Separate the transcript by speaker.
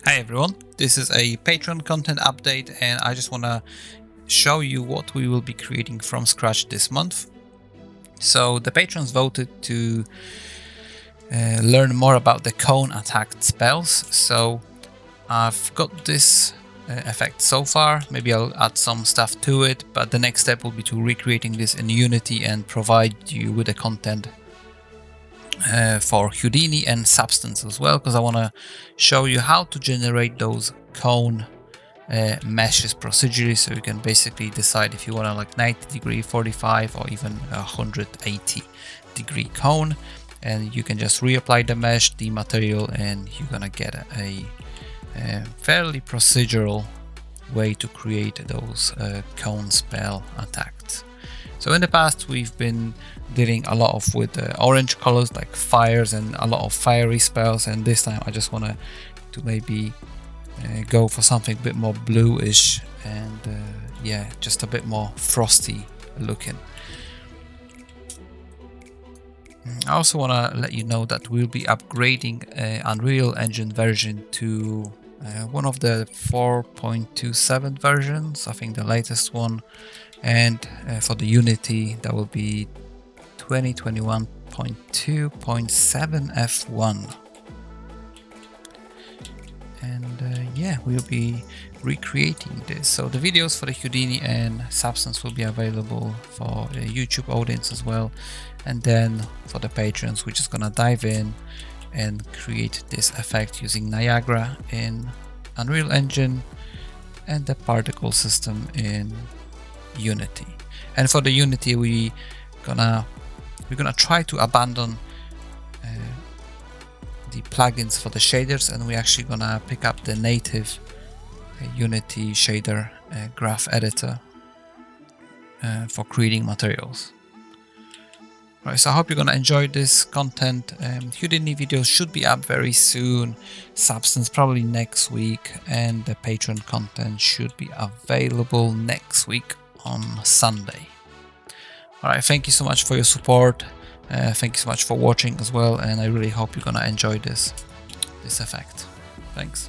Speaker 1: Hi everyone, this is a Patreon content update and I just want to show you what we will be creating from scratch this month. So the patrons voted to learn more about the cone attack spells. So I've got this effect so far, maybe I'll add some stuff to it, but the next step will be to recreating this in Unity and provide you with the content for Houdini and Substance as well, because I want to show you how to generate those cone meshes procedurally, so you can basically decide if you want to like 90 degree, 45 or even 180 degree cone, and you can just reapply the mesh, the material, and you're gonna get a fairly procedural way to create those cone spell attacks. So in the past we've been dealing a lot with orange colors like fires and a lot of fiery spells, and this time I just want to maybe go for something a bit more bluish and yeah, just a bit more frosty looking. I also want to let you know that we'll be upgrading Unreal Engine version to one of the 4.27 versions, I think the latest one, and for the Unity that will be 2021.2.7 F1. And yeah, we'll be recreating this. So the videos for the Houdini and Substance will be available for the YouTube audience as well, and then for the patrons we're just gonna dive in and create this effect using Niagara in Unreal Engine and the particle system in Unity. And for the Unity we're gonna try to abandon the plugins for the shaders, and we're actually gonna pick up the native Unity shader graph editor for creating materials. Right, so I hope you're gonna enjoy this content. Houdini videos should be up very soon, Substance probably next week, and the Patreon content should be available next week on Sunday. Alright, thank you so much for your support. Thank you so much for watching as well, and I really hope you're gonna enjoy this effect. Thanks.